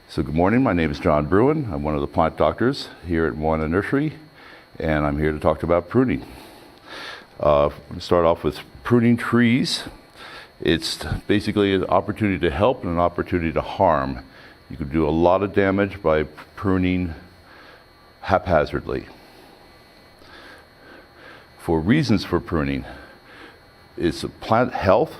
So good morning, my name is Jon Bruyn. I'm one of the plant doctors here at Moana Nursery, and I'm here to talk about pruning. I'm going to start off with pruning trees. It's basically an opportunity to help and an opportunity to harm. You can do a lot of damage by pruning haphazardly. For reasons for pruning, it's plant health,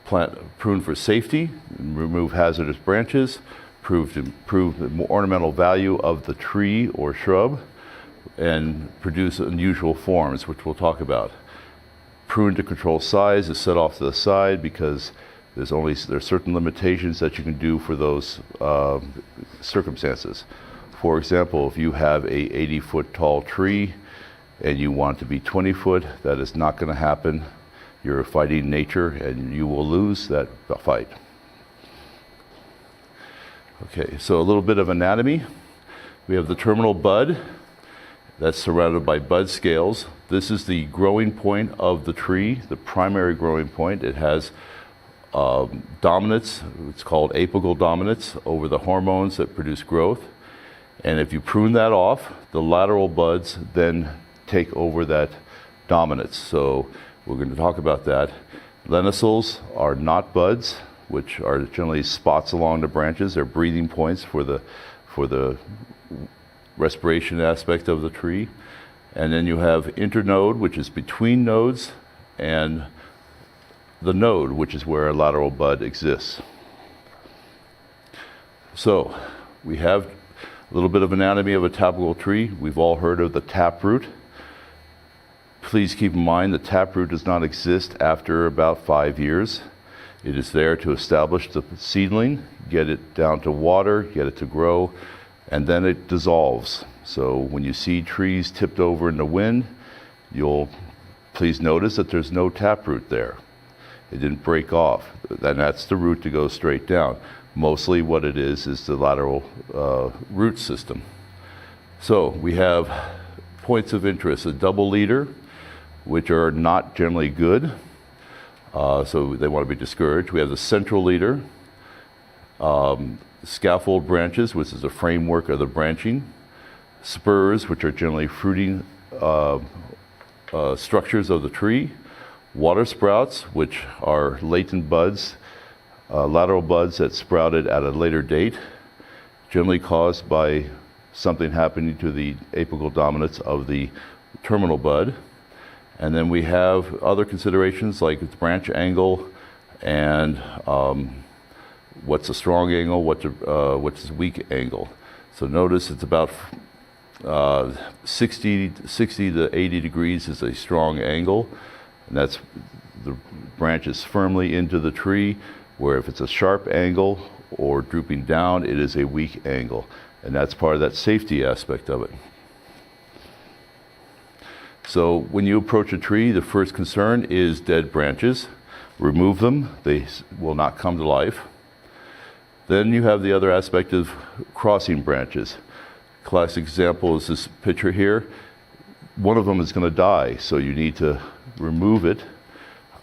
prune for safety, remove hazardous branches, improve the ornamental value of the tree or shrub, and produce unusual forms, which we'll talk about. Prune to control size is set off to the side because there's certain limitations that you can do for those circumstances. For example, if you have a 80-foot tall tree and you want it to be 20 foot, that is not going to happen. You're fighting nature and you will lose that fight. Okay, so a little bit of anatomy. We have the terminal bud that's surrounded by bud scales. This is the growing point of the tree, the primary growing point. It has dominance, it's called apical dominance, over the hormones that produce growth. And if you prune that off, the lateral buds then take over that dominance. So we're going to talk about that. Lenticels are not buds, which are generally spots along the branches. They're breathing points for the respiration aspect of the tree. And then you have internode, which is between nodes, and the node, which is where a lateral bud exists. So we have a little bit of anatomy of a tapical tree. We've all heard of the taproot. Please keep in mind the taproot does not exist after about 5 years. It is there to establish the seedling, get it down to water, get it to grow, and then it dissolves. So when you see trees tipped over in the wind, you'll please notice that there's no taproot there. It didn't break off, and that's the root to go straight down. Mostly what it is the lateral root system. So we have points of interest, a double leader, which are not generally good. So they want to be discouraged. We have the central leader, scaffold branches, which is the framework of the branching, spurs, which are generally fruiting structures of the tree, water sprouts, which are latent buds, lateral buds that sprouted at a later date, generally caused by something happening to the apical dominance of the terminal bud. And then we have other considerations like its branch angle and what's a strong angle, what's a weak angle. So notice it's about 60 to 80 degrees is a strong angle, and that's the branch is firmly into the tree, where if it's a sharp angle or drooping down, it is a weak angle. And that's part of that safety aspect of it. So when you approach a tree, the first concern is dead branches. Remove them, they will not come to life. Then you have the other aspect of crossing branches. Classic example is this picture here. One of them is going to die, so you need to remove it,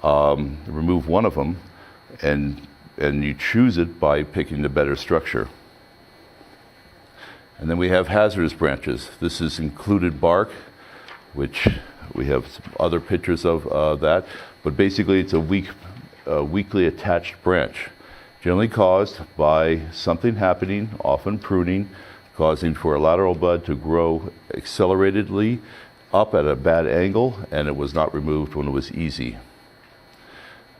remove one of them, and you choose it by picking the better structure. And then we have hazardous branches. This is included bark, which we have some other pictures of that, but basically it's a weakly attached branch, generally caused by something happening, often pruning, causing for a lateral bud to grow acceleratedly up at a bad angle, and it was not removed when it was easy.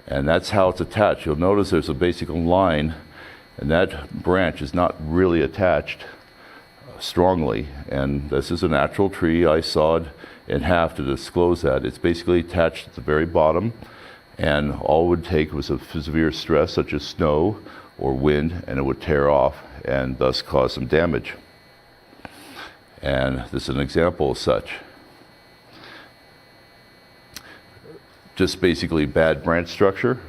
And that's how it's attached. You'll notice there's a basic line, and that branch is not really attached strongly, and this is a natural tree. I sawed in half to disclose that. It's basically attached at the very bottom, and all it would take was a severe stress such as snow or wind, and it would tear off and thus cause some damage. And this is an example of such. Just basically bad branch structure.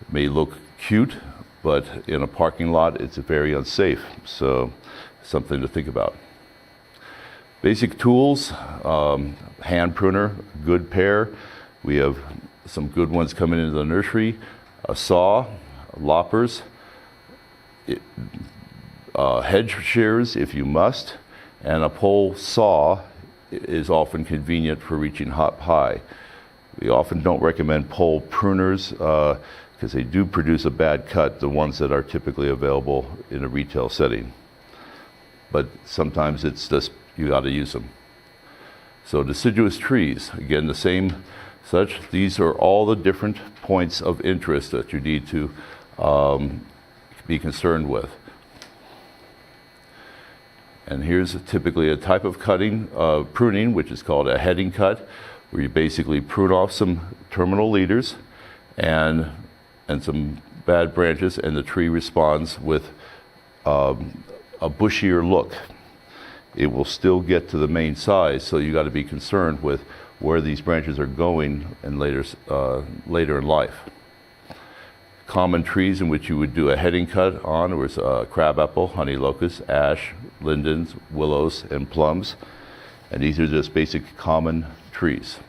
It may look cute, but in a parking lot it's very unsafe, so something to think about. Basic tools, hand pruner, good pair. We have some good ones coming into the nursery, a saw, loppers, hedge shears if you must, and a pole saw is often convenient for reaching up high. We often don't recommend pole pruners because they do produce a bad cut, the ones that are typically available in a retail setting. But sometimes it's just, you got to use them. So deciduous trees, again, the same such. These are all the different points of interest that you need to be concerned with. And here's typically a type of cutting, pruning, which is called a heading cut, where you basically prune off some terminal leaders and some bad branches, and the tree responds with a bushier look. It will still get to the main size, so you got to be concerned with where these branches are going and later in life. Common trees in which you would do a heading cut on was crabapple, honey locust, ash, lindens, willows, and plums. And these are just basic common trees.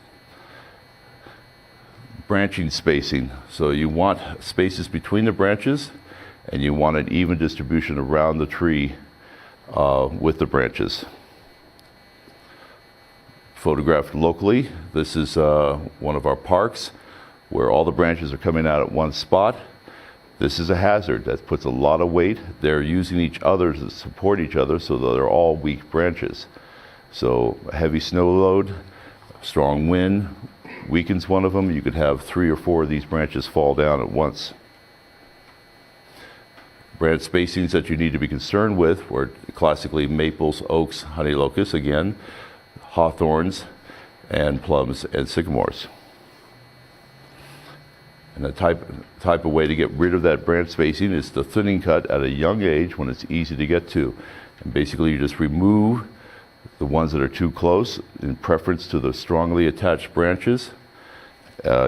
Branching spacing. So you want spaces between the branches, and you want an even distribution around the tree with the branches. Photographed locally. This is one of our parks where all the branches are coming out at one spot. This is a hazard that puts a lot of weight. They're using each other to support each other, so that they're all weak branches. So heavy snow load, strong wind weakens one of them. You could have 3 or 4 of these branches fall down at once. Branch spacings that you need to be concerned with were classically maples, oaks, honey locusts, again, hawthorns, and plums and sycamores. And the type of way to get rid of that branch spacing is the thinning cut at a young age when it's easy to get to. And basically you just remove the ones that are too close in preference to the strongly attached branches,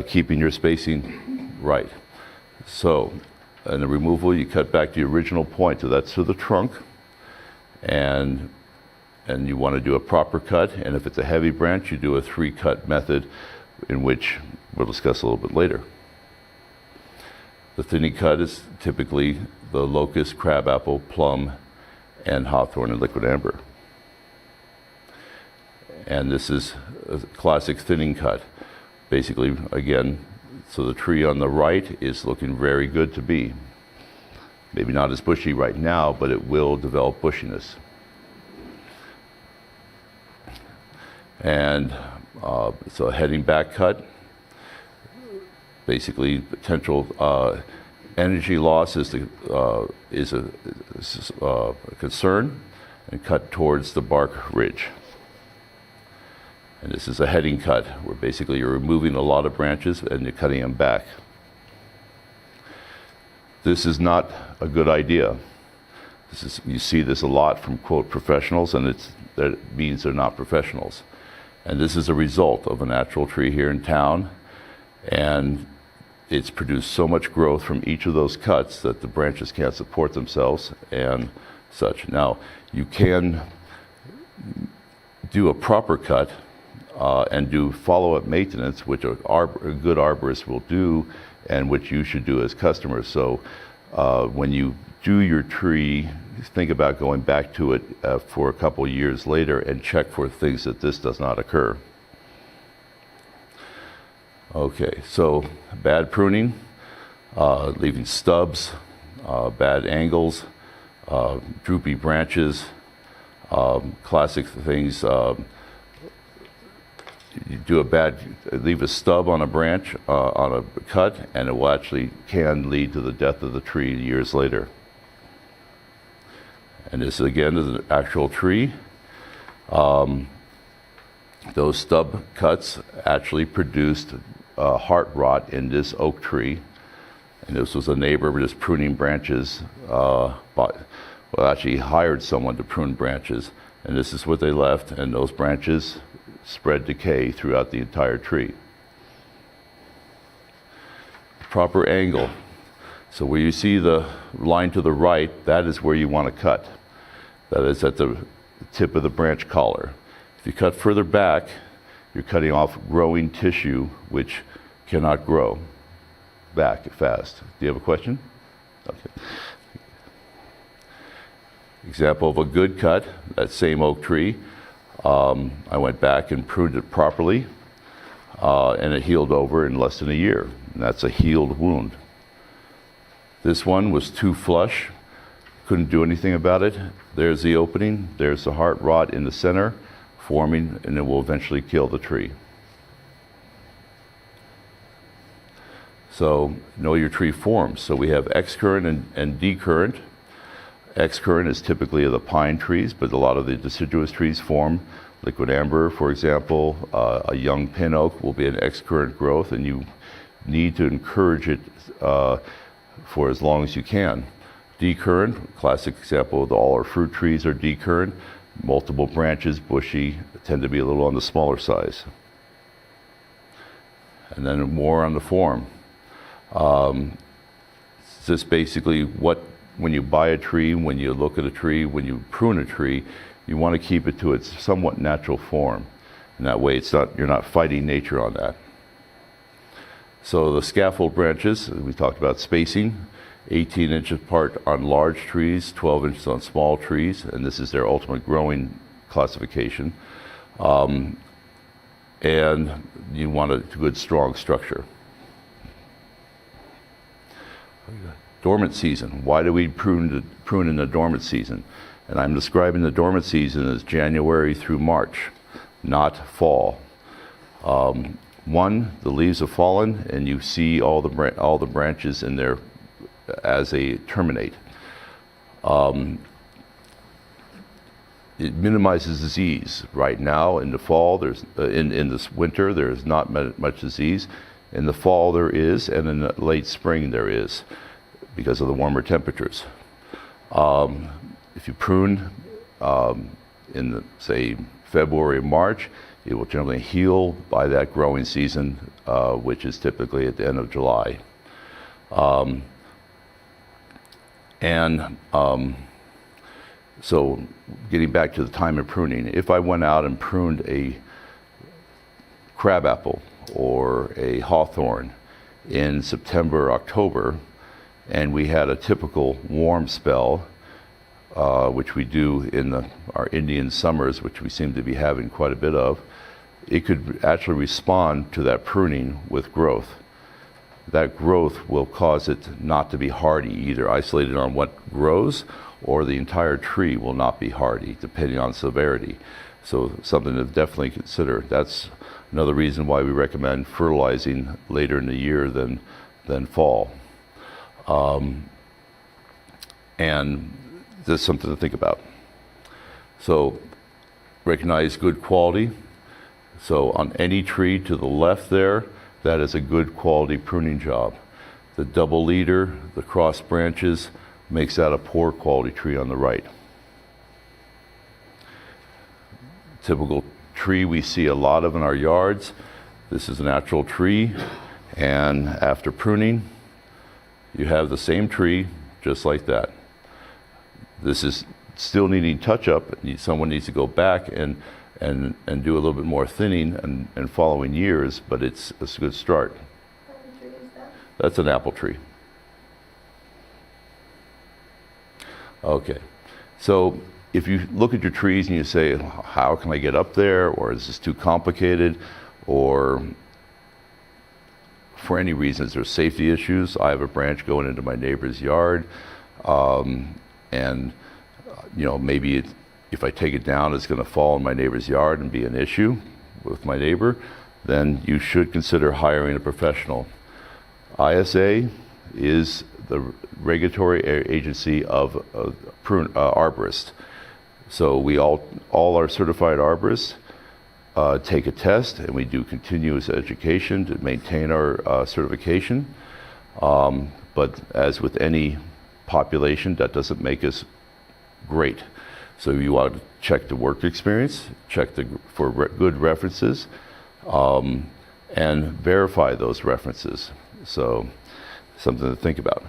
keeping your spacing right. So in the removal, you cut back to the original point, so that's to the trunk, and you want to do a proper cut. And if it's a heavy branch, you do a 3-cut method, in which we'll discuss a little bit later. The thinning cut is typically the locust, crabapple, plum, and hawthorn and liquid amber. And this is a classic thinning cut. Basically, again, so the tree on the right is looking very good to be. Maybe not as bushy right now, but it will develop bushiness. And so a heading back cut, basically potential energy loss is a concern, and cut towards the bark ridge. And this is a heading cut, where basically you're removing a lot of branches and you're cutting them back. This is not a good idea. You see this a lot from, quote, professionals, and that means they're not professionals. And this is a result of a natural tree here in town, and it's produced so much growth from each of those cuts that the branches can't support themselves and such. Now, you can do a proper cut and do follow-up maintenance, which a good arborist will do, and which you should do as customers. So when you do your tree, think about going back to it for a couple years later and check for things that this does not occur. Okay, so bad pruning, leaving stubs, bad angles, droopy branches, classic things. You do leave a stub on a branch, on a cut, and it will actually can lead to the death of the tree years later. And this again is an actual tree. Those stub cuts actually produced heart rot in this oak tree. And this was a neighbor just pruning branches, actually hired someone to prune branches. And this is what they left, and those branches spread decay throughout the entire tree. Proper angle. So where you see the line to the right, that is where you want to cut. That is at the tip of the branch collar. If you cut further back, you're cutting off growing tissue, which cannot grow back fast. Do you have a question? Okay. Example of a good cut, that same oak tree. I went back and pruned it properly, and it healed over in less than a year. And that's a healed wound. This one was too flush, couldn't do anything about it. There's the opening, there's the heart rot in the center, forming, and it will eventually kill the tree. So know your tree forms. So we have excurrent and decurrent. Excurrent is typically of the pine trees, but a lot of the deciduous trees form. Liquid amber, for example, a young pin oak will be an excurrent growth, and you need to encourage it for as long as you can. Decurrent, classic example of all our fruit trees are decurrent. Multiple branches, bushy, tend to be a little on the smaller size. And then more on the form. It's just basically when you buy a tree, when you look at a tree, when you prune a tree, you want to keep it to its somewhat natural form. And that way you're not fighting nature on that. So the scaffold branches, we talked about spacing, 18 inches apart on large trees, 12 inches on small trees, and this is their ultimate growing classification. And you want a good, strong structure. Dormant season. Why do we prune in the dormant season? And I'm describing the dormant season as January through March, not fall. One, the leaves have fallen, and you see all the branches in there as they terminate. It minimizes disease. Right now, in the fall, in this winter, there is not much disease. In the fall, there is, and in the late spring, there is, because of the warmer temperatures. If you prune in, say, February, March, it will generally heal by that growing season, which is typically at the end of July. So getting back to the time of pruning, if I went out and pruned a crabapple or a hawthorn in September, October, and we had a typical warm spell, which we do in our Indian summers, which we seem to be having quite a bit of, it could actually respond to that pruning with growth. That growth will cause it not to be hardy, either isolated on what grows, or the entire tree will not be hardy, depending on severity. So something to definitely consider. That's another reason why we recommend fertilizing later in the year than fall. And that's something to think about. So recognize good quality. So on any tree to the left there, that is a good quality pruning job. The double leader, the cross branches, makes that a poor quality tree on the right. Typical tree we see a lot of in our yards. This is a natural tree, and after pruning, you have the same tree just like that. This is still needing touch-up. Someone needs to go back and do a little bit more thinning and following years, but it's a good start. What tree is that? That's an apple tree. Okay, so if you look at your trees and you say, how can I get up there, or is this too complicated, or for any reasons there's safety issues. I have a branch going into my neighbor's yard, and maybe if I take it down, it's going to fall in my neighbor's yard and be an issue with my neighbor, then you should consider hiring a professional. ISA is the regulatory agency of arborists. So we all our certified arborists take a test, and we do continuous education to maintain our certification. But as with any population, that doesn't make us great. So you want to check the work experience, check for good references, and verify those references. So something to think about.